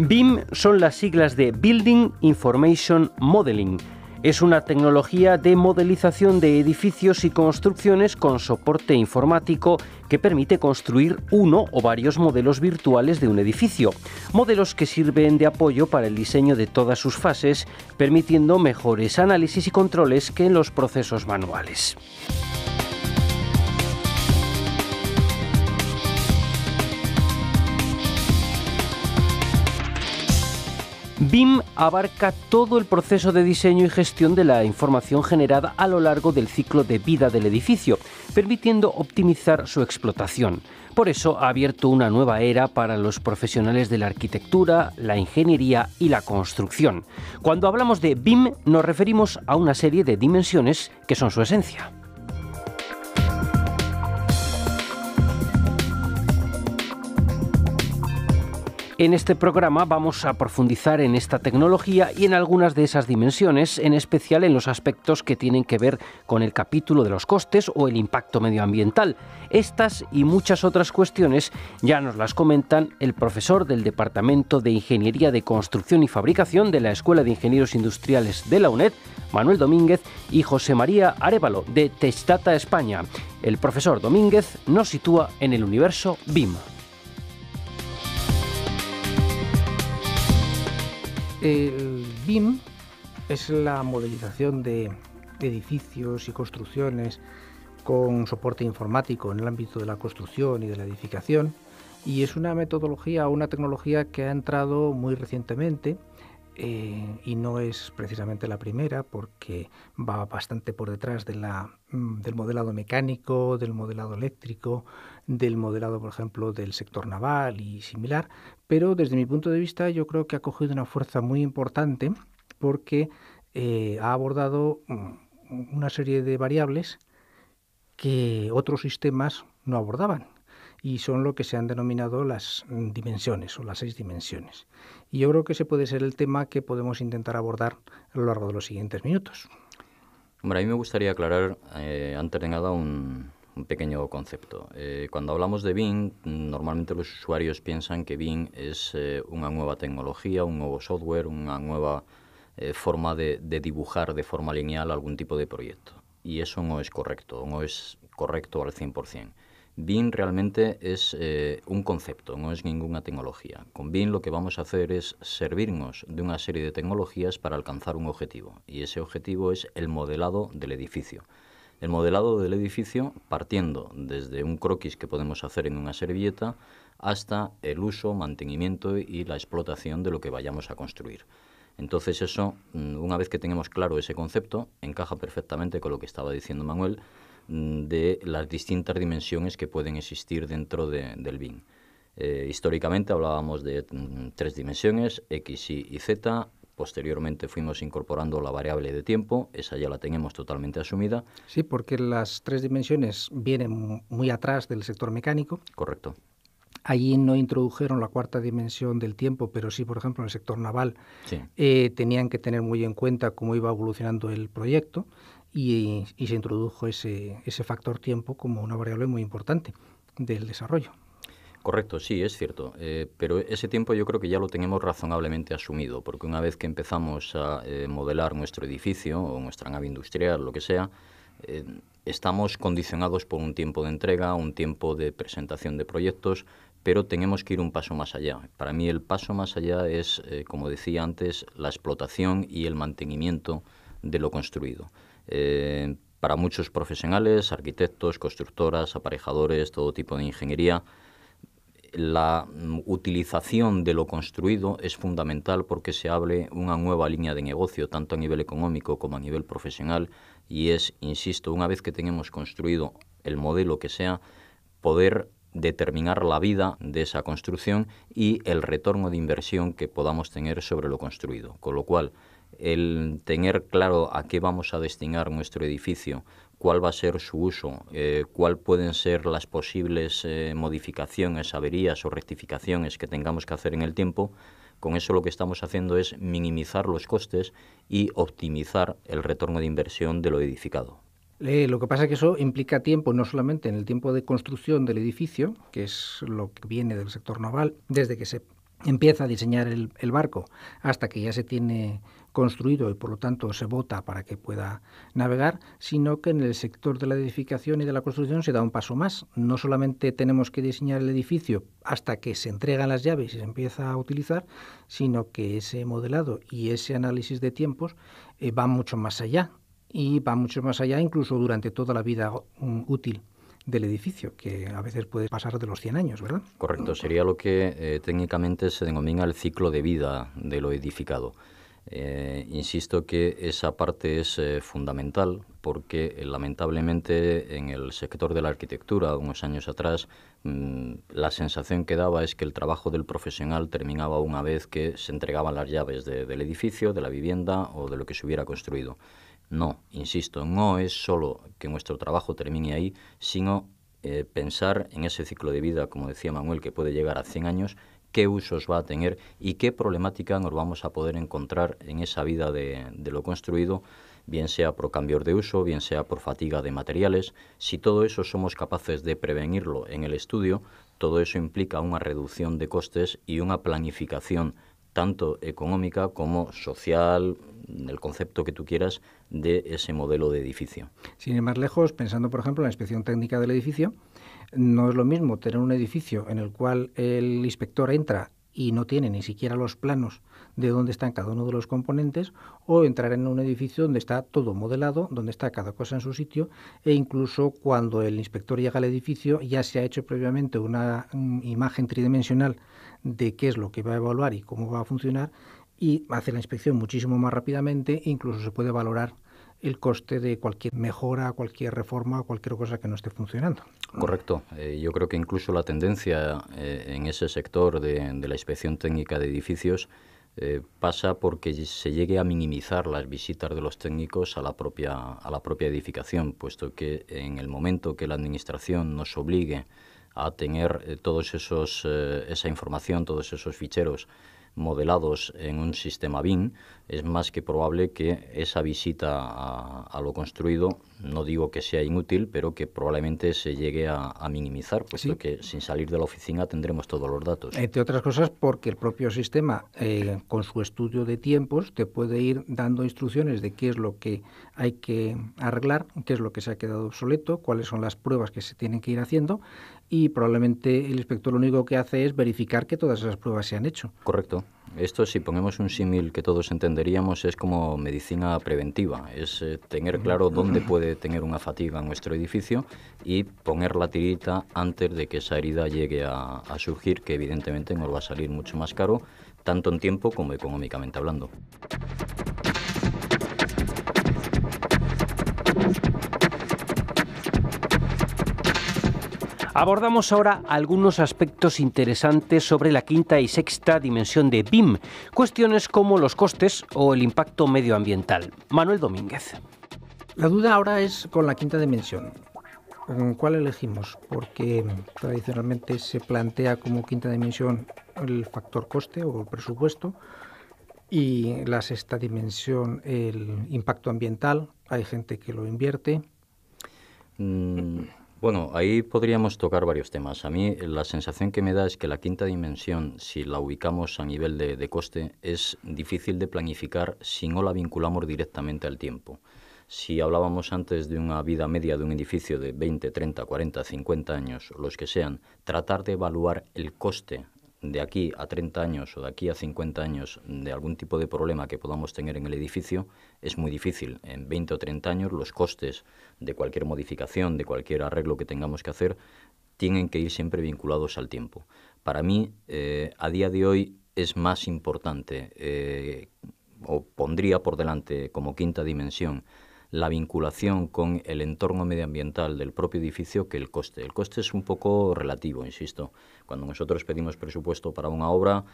BIM son las siglas de Building Information Modeling. Es una tecnología de modelización de edificios y construcciones con soporte informático que permite construir uno o varios modelos virtuales de un edificio. Modelos que sirven de apoyo para el diseño de todas sus fases, permitiendo mejores análisis y controles que en los procesos manuales. BIM abarca todo el proceso de diseño y gestión de la información generada a lo largo del ciclo de vida del edificio, permitiendo optimizar su explotación. Por eso ha abierto una nueva era para los profesionales de la arquitectura, la ingeniería y la construcción. Cuando hablamos de BIM nos referimos a una serie de dimensiones que son su esencia. En este programa vamos a profundizar en esta tecnología y en algunas de esas dimensiones, en especial en los aspectos que tienen que ver con el capítulo de los costes o el impacto medioambiental. Estas y muchas otras cuestiones ya nos las comentan el profesor del Departamento de Ingeniería de Construcción y Fabricación de la Escuela de Ingenieros Industriales de la UNED, Manuel Domínguez, y José María Arévalo, de Testata España. El profesor Domínguez nos sitúa en el universo BIM. El BIM es la modelización de edificios y construcciones con soporte informático en el ámbito de la construcción y de la edificación, y es una metodología o una tecnología que ha entrado muy recientemente y no es precisamente la primera, porque va bastante por detrás del modelado mecánico, del modelado eléctrico, del modelado, por ejemplo, del sector naval y similar, pero desde mi punto de vista yo creo que ha cogido una fuerza muy importante porque ha abordado una serie de variables que otros sistemas no abordaban, y son lo que se han denominado las dimensiones o las 6 dimensiones. Y yo creo que ese puede ser el tema que podemos intentar abordar a lo largo de los siguientes minutos. Hombre, a mí me gustaría aclarar, antes de nada, un pequeño concepto. Cuando hablamos de BIM, normalmente los usuarios piensan que BIM es una nueva tecnología, un nuevo software, una nueva forma de dibujar de forma lineal algún tipo de proyecto. Y eso no es correcto al 100%. BIM realmente es un concepto, no es ninguna tecnología. Con BIM lo que vamos a hacer es servirnos de una serie de tecnologías para alcanzar un objetivo, y ese objetivo es el modelado del edificio. El modelado del edificio partiendo desde un croquis que podemos hacer en una servilleta hasta el uso, mantenimiento y la explotación de lo que vayamos a construir. Entonces eso, una vez que tenemos claro ese concepto, encaja perfectamente con lo que estaba diciendo Manuel, de las distintas dimensiones que pueden existir dentro del BIM. Históricamente hablábamos de 3 dimensiones, X, Y y Z. Posteriormente fuimos incorporando la variable de tiempo, esa ya la tenemos totalmente asumida. Sí, porque las 3 dimensiones vienen muy atrás del sector mecánico. Correcto. Allí no introdujeron la 4ª dimensión del tiempo, pero sí, por ejemplo, en el sector naval Sí. Tenían que tener muy en cuenta cómo iba evolucionando el proyecto, y se introdujo ese factor tiempo como una variable muy importante del desarrollo. Correcto, sí, es cierto, pero ese tiempo yo creo que ya lo tenemos razonablemente asumido, porque una vez que empezamos a modelar nuestro edificio o nuestra nave industrial, lo que sea, estamos condicionados por un tiempo de entrega, un tiempo de presentación de proyectos, pero tenemos que ir un paso más allá. Para mí el paso más allá es, como decía antes, la explotación y el mantenimiento de lo construido. Para muchos profesionales, arquitectos, constructoras, aparejadores, todo tipo de ingeniería, la utilización de lo construido es fundamental porque se abre una nueva línea de negocio, tanto a nivel económico como a nivel profesional, y es, insisto, una vez que tengamos construido el modelo que sea, poder determinar la vida de esa construcción y el retorno de inversión que podamos tener sobre lo construido. Con lo cual, el tener claro a qué vamos a destinar nuestro edificio, cuál va a ser su uso, cuál pueden ser las posibles modificaciones, averías o rectificaciones que tengamos que hacer en el tiempo, con eso lo que estamos haciendo es minimizar los costes y optimizar el retorno de inversión de lo edificado. Lo que pasa es que eso implica tiempo, no solamente en el tiempo de construcción del edificio, que es lo que viene del sector naval, desde que se empieza a diseñar el barco hasta que ya se tiene construido y por lo tanto se vota para que pueda navegar, sino que en el sector de la edificación y de la construcción se da un paso más. No solamente tenemos que diseñar el edificio hasta que se entregan las llaves y se empieza a utilizar, sino que ese modelado y ese análisis de tiempos va mucho más allá, y va mucho más allá incluso durante toda la vida útil del edificio, que a veces puede pasar de los 100 años, ¿verdad? Correcto, sería lo que técnicamente se denomina el ciclo de vida de lo edificado. Insisto que esa parte es fundamental porque lamentablemente en el sector de la arquitectura, unos años atrás, la sensación que daba es que el trabajo del profesional terminaba una vez que se entregaban las llaves del edificio, de la vivienda o de lo que se hubiera construido. No, insisto, no es solo que nuestro trabajo termine ahí, sino pensar en ese ciclo de vida, como decía Manuel, que puede llegar a 100 años, qué usos va a tener y qué problemática nos vamos a poder encontrar en esa vida de lo construido, bien sea por cambios de uso, bien sea por fatiga de materiales. Si todo eso somos capaces de prevenirlo en el estudio, todo eso implica una reducción de costes y una planificación tanto económica como social, el concepto que tú quieras, de ese modelo de edificio. Sin ir más lejos, pensando por ejemplo en la inspección técnica del edificio, no es lo mismo tener un edificio en el cual el inspector entra y no tiene ni siquiera los planos de dónde están cada uno de los componentes, o entrar en un edificio donde está todo modelado, donde está cada cosa en su sitio, e incluso cuando el inspector llega al edificio ya se ha hecho previamente una imagen tridimensional de qué es lo que va a evaluar y cómo va a funcionar, y hace la inspección muchísimo más rápidamente, e incluso se puede valorar el coste de cualquier mejora, cualquier reforma o cualquier cosa que no esté funcionando. Correcto. Yo creo que incluso la tendencia en ese sector de la inspección técnica de edificios pasa porque se llegue a minimizar las visitas de los técnicos a la propia edificación, puesto que en el momento que la administración nos obligue a tener esa información, todos esos ficheros modelados en un sistema BIM, es más que probable que esa visita a lo construido, no digo que sea inútil, pero que probablemente se llegue a minimizar, puesto que sin salir de la oficina tendremos todos los datos. Entre otras cosas porque el propio sistema, con su estudio de tiempos, te puede ir dando instrucciones de qué es lo que hay que arreglar, qué es lo que se ha quedado obsoleto, cuáles son las pruebas que se tienen que ir haciendo, y probablemente el inspector lo único que hace es verificar que todas esas pruebas se han hecho. Correcto. Esto, si ponemos un símil que todos entenderíamos, es como medicina preventiva. Es tener claro dónde puede tener una fatiga en nuestro edificio y poner la tirita antes de que esa herida llegue a surgir, que evidentemente nos va a salir mucho más caro, tanto en tiempo como económicamente hablando. Abordamos ahora algunos aspectos interesantes sobre la quinta y sexta dimensión de BIM, cuestiones como los costes o el impacto medioambiental. Manuel Domínguez. La duda ahora es con la quinta dimensión. ¿Cuál elegimos? Porque tradicionalmente se plantea como quinta dimensión el factor coste o el presupuesto, y la sexta dimensión el impacto ambiental. Hay gente que lo invierte. Bueno, ahí podríamos tocar varios temas. A mí la sensación que me da es que la quinta dimensión, si la ubicamos a nivel de coste, es difícil de planificar si no la vinculamos directamente al tiempo. Si hablábamos antes de una vida media de un edificio de 20, 30, 40, 50 años, los que sean, tratar de evaluar el coste de aquí a 30 años o de aquí a 50 años de algún tipo de problema que podamos tener en el edificio es muy difícil. En 20 o 30 años los costes de cualquier modificación, de cualquier arreglo que tengamos que hacer, tienen que ir siempre vinculados al tiempo. Para mí, a día de hoy es más importante, o pondría por delante como quinta dimensión, la vinculación con el entorno medioambiental del propio edificio que el coste. El coste es un poco relativo, insisto. Cuando nosotros pedimos presupuesto para una obra,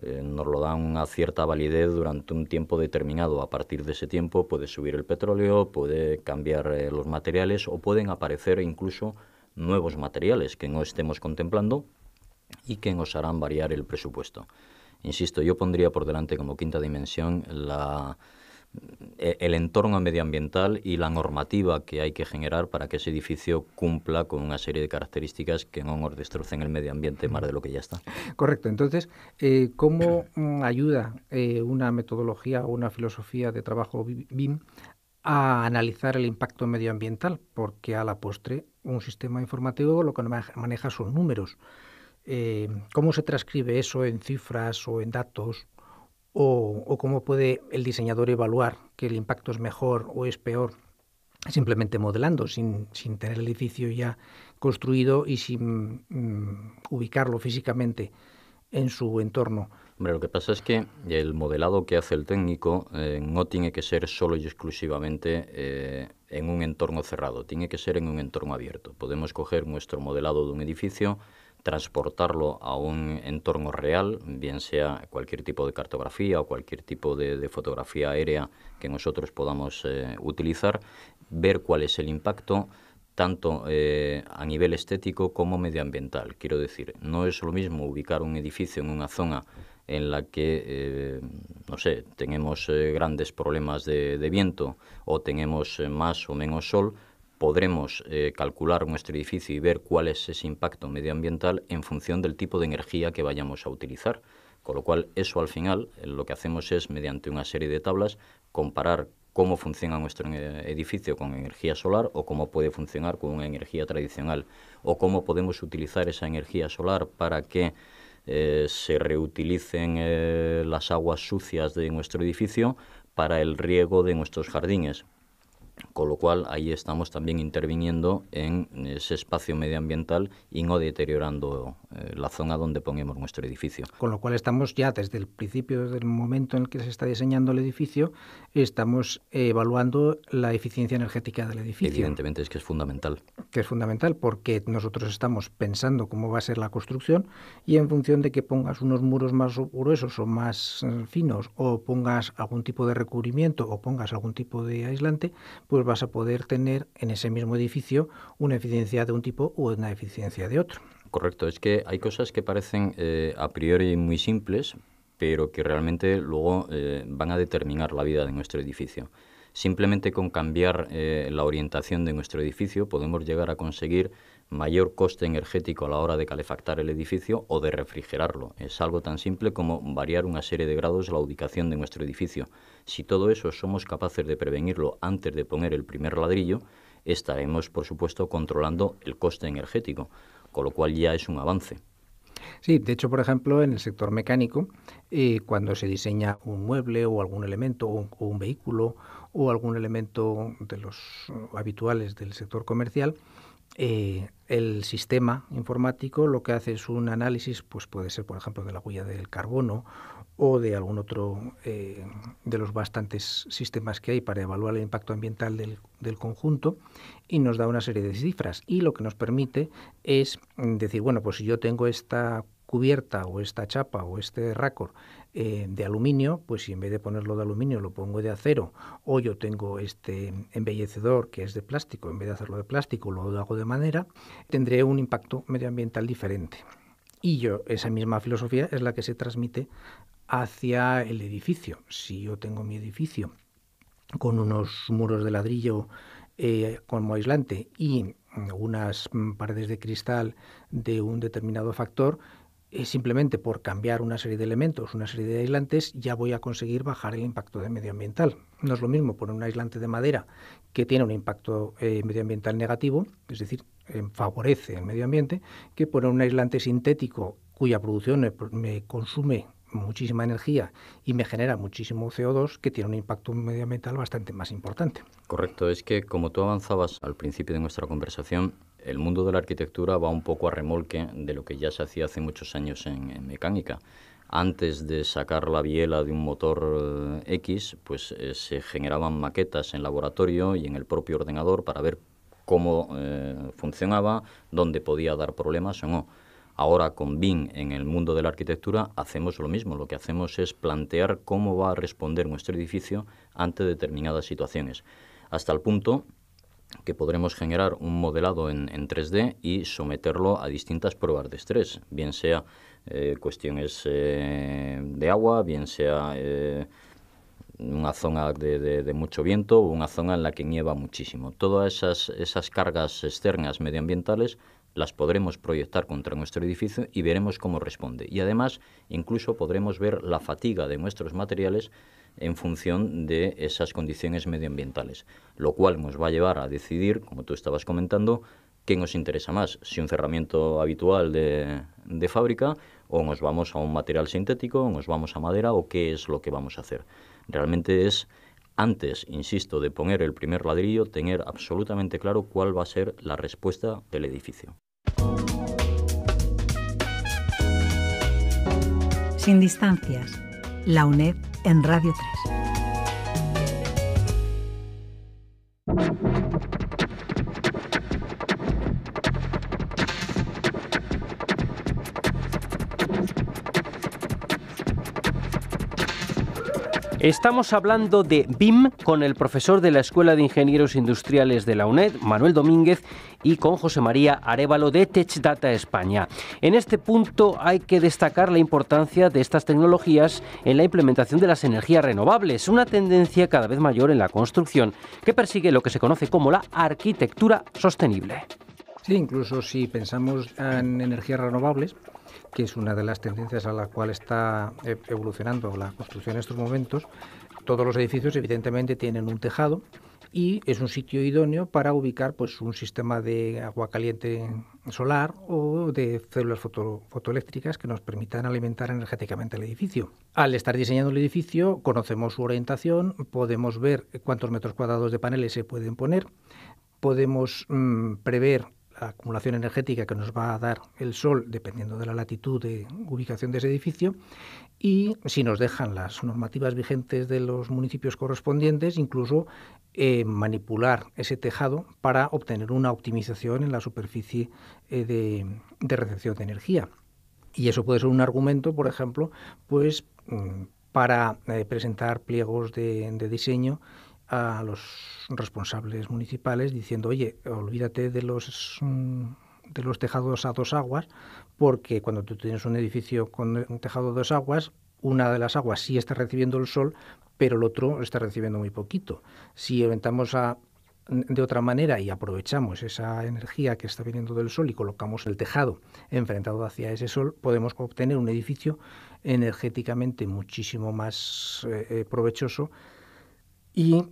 nos lo dan una cierta validez durante un tiempo determinado. A partir de ese tiempo puede subir el petróleo, puede cambiar los materiales o pueden aparecer incluso nuevos materiales que no estemos contemplando y que nos harán variar el presupuesto. Insisto, yo pondría por delante como quinta dimensión el entorno medioambiental y la normativa que hay que generar para que ese edificio cumpla con una serie de características que no nos destrocen el medio ambiente más de lo que ya está. Correcto. Entonces, ¿cómo ayuda una metodología o una filosofía de trabajo BIM a analizar el impacto medioambiental? Porque a la postre un sistema informativo lo que maneja son números. ¿Cómo se transcribe eso en cifras o en datos? ¿O cómo puede el diseñador evaluar que el impacto es mejor o es peor simplemente modelando, sin tener el edificio ya construido y sin ubicarlo físicamente en su entorno? Hombre, lo que pasa es que el modelado que hace el técnico no tiene que ser solo y exclusivamente en un entorno cerrado, tiene que ser en un entorno abierto. Podemos coger nuestro modelado de un edificio, transportarlo a un entorno real, bien sea cualquier tipo de cartografía o cualquier tipo de fotografía aérea que nosotros podamos utilizar, ver cuál es el impacto, tanto a nivel estético como medioambiental. Quiero decir, no es lo mismo ubicar un edificio en una zona en la que, no sé, tenemos grandes problemas de viento o tenemos más o menos sol. Podremos calcular nuestro edificio y ver cuál es ese impacto medioambiental en función del tipo de energía que vayamos a utilizar. Con lo cual, eso al final lo que hacemos es, mediante una serie de tablas, comparar cómo funciona nuestro edificio con energía solar o cómo puede funcionar con una energía tradicional, o cómo podemos utilizar esa energía solar para que se reutilicen las aguas sucias de nuestro edificio para el riego de nuestros jardines. Con lo cual, ahí estamos también interviniendo en ese espacio medioambiental y no deteriorando la zona donde ponemos nuestro edificio. Con lo cual estamos ya desde el principio, desde el momento en el que se está diseñando el edificio, estamos evaluando la eficiencia energética del edificio. Evidentemente es que es fundamental. Que es fundamental porque nosotros estamos pensando cómo va a ser la construcción y en función de que pongas unos muros más gruesos o más finos o pongas algún tipo de recubrimiento o pongas algún tipo de aislante, pues vas a poder tener en ese mismo edificio una eficiencia de un tipo u una eficiencia de otro. Correcto, es que hay cosas que parecen a priori muy simples, pero que realmente luego van a determinar la vida de nuestro edificio. Simplemente con cambiar la orientación de nuestro edificio podemos llegar a conseguir mayor coste energético a la hora de calefactar el edificio o de refrigerarlo. Es algo tan simple como variar una serie de grados la ubicación de nuestro edificio. Si todo eso somos capaces de prevenirlo antes de poner el primer ladrillo, estaremos, por supuesto, controlando el coste energético, con lo cual ya es un avance. Sí, de hecho, por ejemplo, en el sector mecánico, cuando se diseña un mueble o algún elemento o un vehículo o algún elemento de los habituales del sector comercial, el sistema informático lo que hace es un análisis, pues puede ser, por ejemplo, de la huella del carbono o de algún otro de los bastantes sistemas que hay para evaluar el impacto ambiental del conjunto, y nos da una serie de cifras. Y lo que nos permite es decir, bueno, pues si yo tengo esta cubierta o esta chapa o este raccord de aluminio, pues si en vez de ponerlo de aluminio lo pongo de acero, o yo tengo este embellecedor que es de plástico, en vez de hacerlo de plástico lo hago de madera, tendré un impacto medioambiental diferente. Y esa misma filosofía es la que se transmite hacia el edificio. Si yo tengo mi edificio con unos muros de ladrillo como aislante y unas paredes de cristal de un determinado factor, simplemente por cambiar una serie de elementos, una serie de aislantes, ya voy a conseguir bajar el impacto medioambiental. No es lo mismo poner un aislante de madera que tiene un impacto medioambiental negativo, es decir, favorece el medio ambiente, que poner un aislante sintético cuya producción me consume muchísima energía y me genera muchísimo CO2, que tiene un impacto medioambiental bastante más importante. Correcto, es que como tú avanzabas al principio de nuestra conversación, el mundo de la arquitectura va un poco a remolque de lo que ya se hacía hace muchos años en mecánica. Antes de sacar la biela de un motor X, pues se generaban maquetas en laboratorio y en el propio ordenador para ver cómo funcionaba, dónde podía dar problemas o no. Ahora con BIM en el mundo de la arquitectura hacemos lo mismo. Lo que hacemos es plantear cómo va a responder nuestro edificio ante determinadas situaciones, hasta el punto que podremos generar un modelado en 3D y someterlo a distintas pruebas de estrés, bien sea cuestiones de agua, bien sea una zona de mucho viento o una zona en la que nieva muchísimo. Todas esas cargas externas medioambientales las podremos proyectar contra nuestro edificio y veremos cómo responde. Y además, incluso podremos ver la fatiga de nuestros materiales en función de esas condiciones medioambientales, lo cual nos va a llevar a decidir, como tú estabas comentando, qué nos interesa más, si un cerramiento habitual de fábrica, o nos vamos a un material sintético, o nos vamos a madera, o qué es lo que vamos a hacer. Realmente es, antes, insisto, de poner el primer ladrillo, tener absolutamente claro cuál va a ser la respuesta del edificio. Sin distancias, la UNED en Radio 3. Estamos hablando de BIM con el profesor de la Escuela de Ingenieros Industriales de la UNED, Manuel Domínguez, y con José María Arévalo de TechData España. En este punto hay que destacar la importancia de estas tecnologías en la implementación de las energías renovables, una tendencia cada vez mayor en la construcción que persigue lo que se conoce como la arquitectura sostenible. Sí, incluso si pensamos en energías renovables, que es una de las tendencias a la cual está evolucionando la construcción en estos momentos, todos los edificios evidentemente tienen un tejado y es un sitio idóneo para ubicar pues un sistema de agua caliente solar o de células fotoeléctricas que nos permitan alimentar energéticamente el edificio. Al estar diseñando el edificio, conocemos su orientación, podemos ver cuántos metros cuadrados de paneles se pueden poner, podemos prever la acumulación energética que nos va a dar el sol dependiendo de la latitud de ubicación de ese edificio, y si nos dejan las normativas vigentes de los municipios correspondientes, incluso manipular ese tejado para obtener una optimización en la superficie de recepción de energía. Y eso puede ser un argumento, por ejemplo, pues para presentar pliegos de diseño a los responsables municipales diciendo, oye, olvídate de los tejados a dos aguas, porque cuando tú tienes un edificio con un tejado a dos aguas, una de las aguas sí está recibiendo el sol, pero el otro está recibiendo muy poquito. Si orientamos de otra manera y aprovechamos esa energía que está viniendo del sol y colocamos el tejado enfrentado hacia ese sol, podemos obtener un edificio energéticamente muchísimo más provechoso y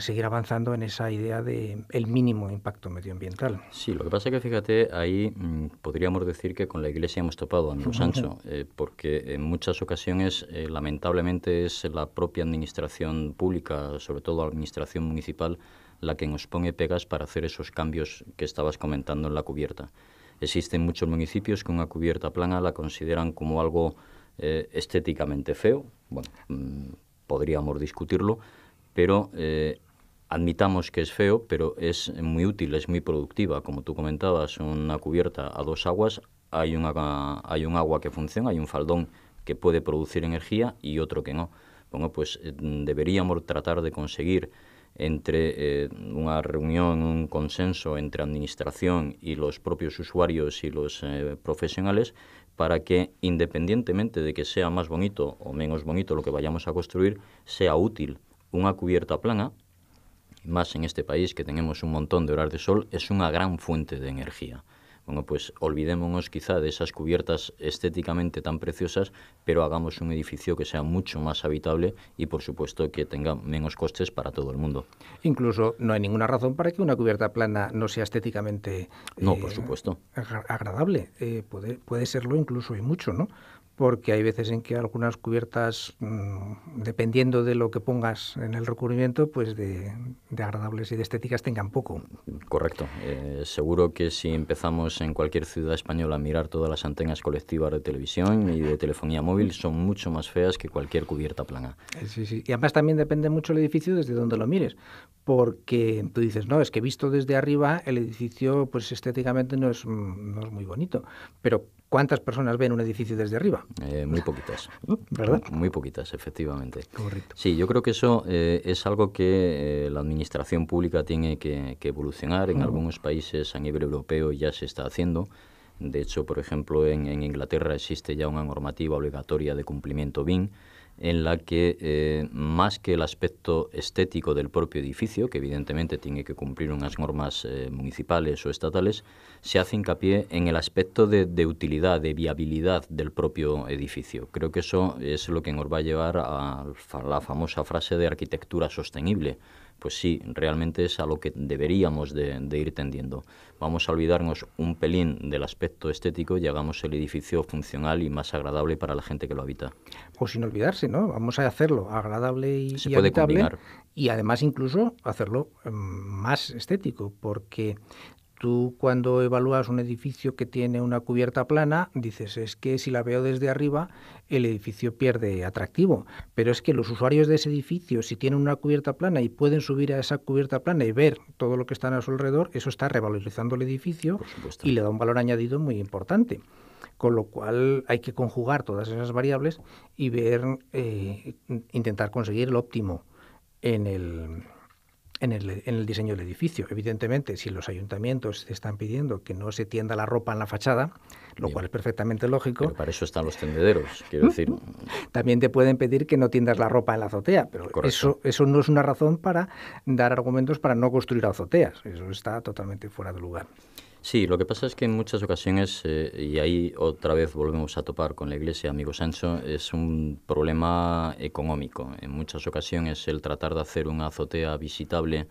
seguir avanzando en esa idea de el mínimo impacto medioambiental. Sí, lo que pasa es que, fíjate, ahí podríamos decir que con la Iglesia hemos topado, amigo Sancho, porque en muchas ocasiones, lamentablemente, es la propia administración pública, sobre todo la administración municipal, la que nos pone pegas para hacer esos cambios que estabas comentando en la cubierta. Existen muchos municipios que una cubierta plana la consideran como algo estéticamente feo. Bueno, podríamos discutirlo, pero admitamos que es feo, pero es muy útil, es muy productiva. Como tú comentabas, una cubierta a dos aguas, hay un agua que funciona, hay un faldón que puede producir energía y otro que no. Bueno, pues deberíamos tratar de conseguir entre una reunión, un consenso entre administración y los propios usuarios y los profesionales, para que, independientemente de que sea más bonito o menos bonito lo que vayamos a construir, sea útil. Una cubierta plana, más en este país que tenemos un montón de horas de sol, es una gran fuente de energía. Bueno, pues olvidémonos quizá de esas cubiertas estéticamente tan preciosas, pero hagamos un edificio que sea mucho más habitable y, por supuesto, que tenga menos costes para todo el mundo. Incluso no hay ninguna razón para que una cubierta plana no sea estéticamente no, por supuesto, agradable. Puede serlo incluso y mucho, ¿no? Porque hay veces en que algunas cubiertas, dependiendo de lo que pongas en el recubrimiento, pues de agradables y de estéticas tengan poco. Correcto. Seguro que si empezamos en cualquier ciudad española a mirar todas las antenas colectivas de televisión y de telefonía móvil, son mucho más feas que cualquier cubierta plana. Sí. Y además también depende mucho el edificio desde donde lo mires, porque tú dices, no, es que visto desde arriba el edificio pues estéticamente no es muy bonito, pero ¿cuántas personas ven un edificio desde arriba? Muy poquitas. ¿Verdad? Muy poquitas, efectivamente. Correcto. Sí, yo creo que eso es algo que la administración pública tiene que evolucionar. En algunos países a nivel europeo ya se está haciendo. De hecho, por ejemplo, en Inglaterra existe ya una normativa obligatoria de cumplimiento BIM. en la que más que el aspecto estético del propio edificio, que evidentemente tiene que cumplir unas normas municipales o estatales, se hace hincapié en el aspecto de utilidad, de viabilidad del propio edificio. Creo que eso es lo que nos va a llevar a la famosa frase de arquitectura sostenible. Pues sí, realmente es a lo que deberíamos de ir tendiendo. Vamos a olvidarnos un pelín del aspecto estético y hagamos el edificio funcional y más agradable para la gente que lo habita. O sin olvidarse, ¿no? Vamos a hacerlo agradable y puede habitable, combinar. Y además incluso hacerlo más estético, porque tú cuando evalúas un edificio que tiene una cubierta plana, dices, es que si la veo desde arriba, el edificio pierde atractivo. Pero es que los usuarios de ese edificio, si tienen una cubierta plana y pueden subir a esa cubierta plana y ver todo lo que está a su alrededor, eso está revalorizando el edificio y le da un valor añadido muy importante. Con lo cual hay que conjugar todas esas variables y ver, intentar conseguir el óptimo en el diseño del edificio. Evidentemente, si los ayuntamientos están pidiendo que no se tienda la ropa en la fachada, lo cual es perfectamente lógico. Pero para eso están los tendederos, quiero decir. También te pueden pedir que no tiendas la ropa en la azotea, pero eso no es una razón para dar argumentos para no construir azoteas. Eso está totalmente fuera de lugar. Sí, lo que pasa es que en muchas ocasiones, y ahí otra vez volvemos a topar con la Iglesia, amigo Sancho, es un problema económico. En muchas ocasiones el tratar de hacer una azotea visitable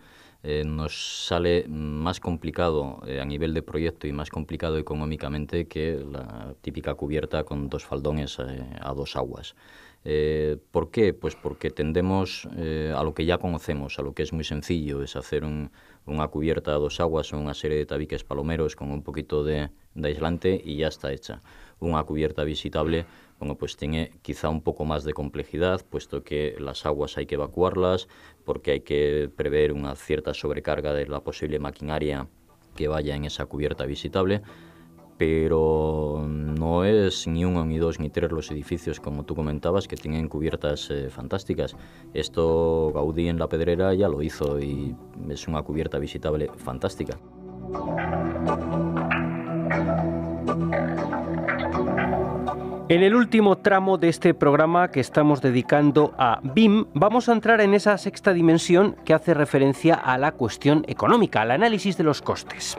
nos sale más complicado a nivel de proyecto y más complicado económicamente que la típica cubierta con dos faldones a dos aguas. ¿Por qué? Pues porque tendemos a lo que ya conocemos, a lo que es muy sencillo, es hacer una cubierta a dos aguas o una serie de tabiques palomeros con un poquito de aislante y ya está hecha. Una cubierta visitable, bueno, pues tiene quizá un poco más de complejidad, puesto que las aguas hay que evacuarlas, porque hay que prever una cierta sobrecarga de la posible maquinaria que vaya en esa cubierta visitable, pero no es ni uno, ni dos, ni tres los edificios, como tú comentabas, que tienen cubiertas fantásticas. Esto Gaudí en La Pedrera ya lo hizo y es una cubierta visitable fantástica. En el último tramo de este programa que estamos dedicando a BIM, vamos a entrar en esa sexta dimensión que hace referencia a la cuestión económica, al análisis de los costes.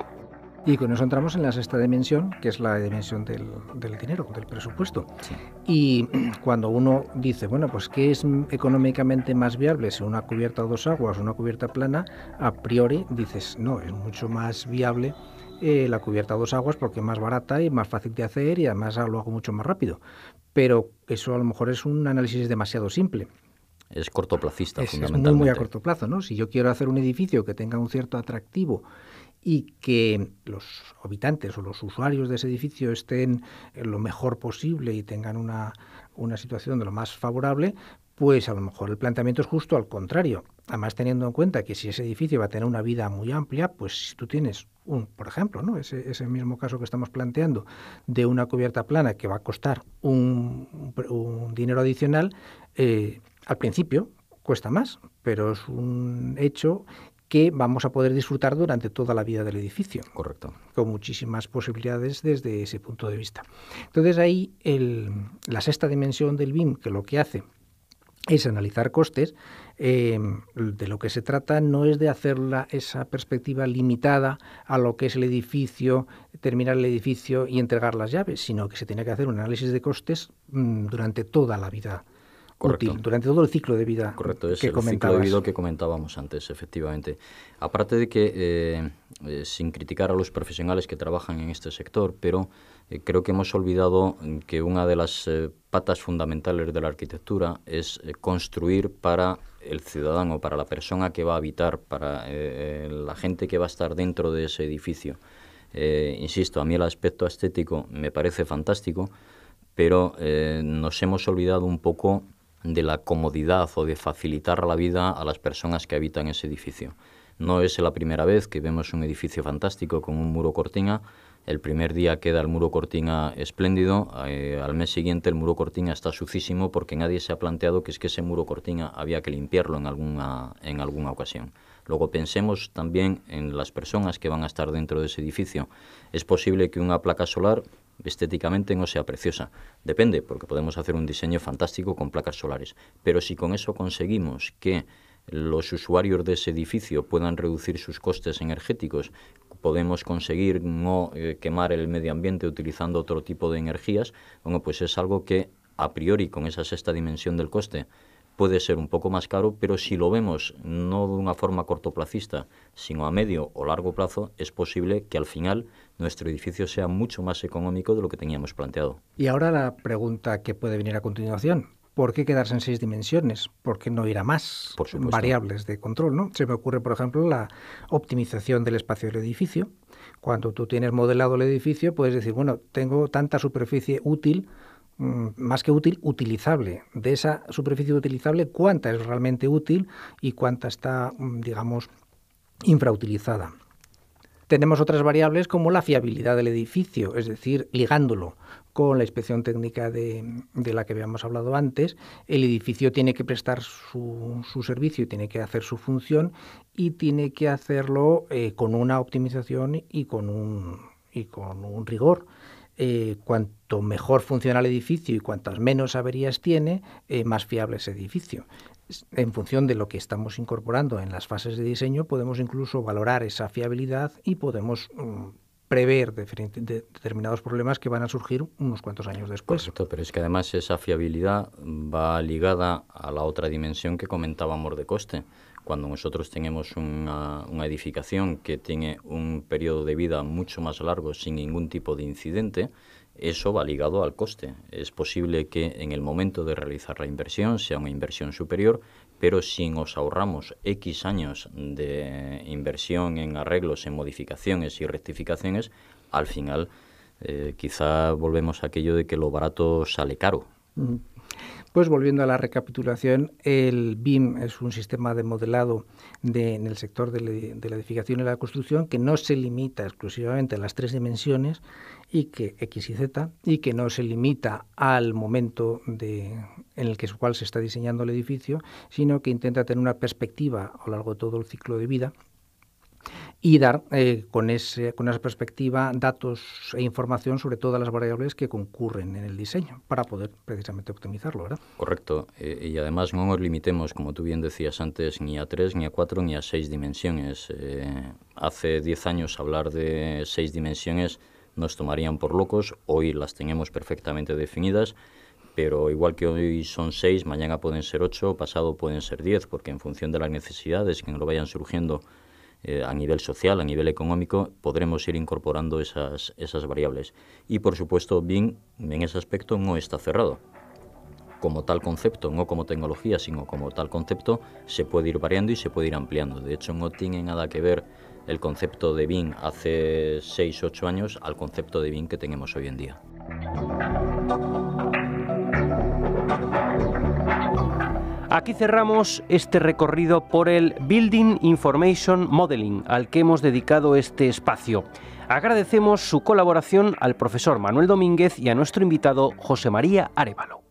Y con eso entramos en la sexta dimensión, que es la dimensión del dinero, del presupuesto. Sí. Y cuando uno dice, bueno, pues ¿qué es económicamente más viable? Si una cubierta a dos aguas o una cubierta plana, a priori dices, no, es mucho más viable la cubierta a dos aguas porque es más barata y más fácil de hacer y además lo hago mucho más rápido. Pero eso a lo mejor es un análisis demasiado simple. Es cortoplacista, fundamentalmente. Es muy a corto plazo, ¿no? Si yo quiero hacer un edificio que tenga un cierto atractivo y que los habitantes o los usuarios de ese edificio estén lo mejor posible y tengan una situación de lo más favorable, pues a lo mejor el planteamiento es justo al contrario. Además, teniendo en cuenta que si ese edificio va a tener una vida muy amplia, pues si tú tienes por ejemplo, ¿no? ese mismo caso que estamos planteando de una cubierta plana que va a costar un dinero adicional, al principio cuesta más, pero es un hecho que vamos a poder disfrutar durante toda la vida del edificio. Correcto. Con muchísimas posibilidades desde ese punto de vista. Entonces ahí la sexta dimensión del BIM, que lo que hace es analizar costes, de lo que se trata no es de hacer esa perspectiva limitada a lo que es el edificio, terminar el edificio y entregar las llaves, sino que se tiene que hacer un análisis de costes durante toda la vida. Correcto. Útil, durante todo el ciclo de vida. Correcto, es que el ciclo de vida que comentábamos antes, efectivamente. Aparte de que, sin criticar a los profesionales que trabajan en este sector, pero creo que hemos olvidado que una de las patas fundamentales de la arquitectura es construir para el ciudadano, para la persona que va a habitar, para la gente que va a estar dentro de ese edificio. Insisto, a mí el aspecto estético me parece fantástico, pero nos hemos olvidado un poco de la comodidad o de facilitar la vida a las personas que habitan ese edificio. No es la primera vez que vemos un edificio fantástico con un muro cortina. El primer día queda el muro cortina espléndido, al mes siguiente el muro cortina está sucísimo porque nadie se ha planteado que es que ese muro cortina había que limpiarlo en alguna ocasión. Luego pensemos también en las personas que van a estar dentro de ese edificio. Es posible que una placa solar estéticamente no sea preciosa. Depende, porque podemos hacer un diseño fantástico con placas solares, pero si con eso conseguimos que los usuarios de ese edificio puedan reducir sus costes energéticos, podemos conseguir no quemar el medio ambiente utilizando otro tipo de energías, bueno, pues es algo que a priori con esa sexta dimensión del coste puede ser un poco más caro, pero si lo vemos no de una forma cortoplacista, sino a medio o largo plazo, es posible que al final nuestro edificio sea mucho más económico de lo que teníamos planteado. Y ahora la pregunta que puede venir a continuación. ¿Por qué quedarse en 6 dimensiones? ¿Por qué no ir a más variables de control, ¿no? Se me ocurre, por ejemplo, la optimización del espacio del edificio. Cuando tú tienes modelado el edificio, puedes decir, bueno, tengo tanta superficie útil, más que útil, utilizable. De esa superficie utilizable, ¿cuánta es realmente útil y cuánta está, digamos, infrautilizada? Tenemos otras variables como la fiabilidad del edificio, es decir, ligándolo con la inspección técnica de la que habíamos hablado antes. El edificio tiene que prestar su servicio y tiene que hacer su función y tiene que hacerlo con una optimización y con un rigor. Cuanto mejor funciona el edificio y cuantas menos averías tiene, más fiable es el edificio. En función de lo que estamos incorporando en las fases de diseño, podemos incluso valorar esa fiabilidad y podemos prever determinados problemas que van a surgir unos cuantos años después. Correcto, pero es que además esa fiabilidad va ligada a la otra dimensión que comentábamos de coste. Cuando nosotros tenemos una edificación que tiene un periodo de vida mucho más largo sin ningún tipo de incidente, eso va ligado al coste. Es posible que en el momento de realizar la inversión sea una inversión superior, pero si nos ahorramos X años de inversión en arreglos, en modificaciones y rectificaciones, al final quizá volvemos a aquello de que lo barato sale caro. Pues volviendo a la recapitulación, el BIM es un sistema de modelado en el sector de la edificación y la construcción que no se limita exclusivamente a las 3 dimensiones y que X y Z, y que no se limita al momento en el cual se está diseñando el edificio, sino que intenta tener una perspectiva a lo largo de todo el ciclo de vida y dar con esa perspectiva datos e información sobre todas las variables que concurren en el diseño para poder precisamente optimizarlo, ¿verdad? Correcto, y además no nos limitemos, como tú bien decías antes, ni a 3, ni a 4, ni a 6 dimensiones. Hace 10 años hablar de 6 dimensiones nos tomarían por locos, hoy las tenemos perfectamente definidas, pero igual que hoy son 6, mañana pueden ser 8, pasado pueden ser 10, porque en función de las necesidades que nos vayan surgiendo a nivel social, a nivel económico, podremos ir incorporando esas variables. Y, por supuesto, BIM en ese aspecto no está cerrado. Como tal concepto, no como tecnología, sino como tal concepto, se puede ir variando y se puede ir ampliando. De hecho, no tiene nada que ver el concepto de BIM hace 6-8 años al concepto de BIM que tenemos hoy en día. Aquí cerramos este recorrido por el Building Information Modeling, al que hemos dedicado este espacio. Agradecemos su colaboración al profesor Manuel Domínguez y a nuestro invitado José María Arévalo.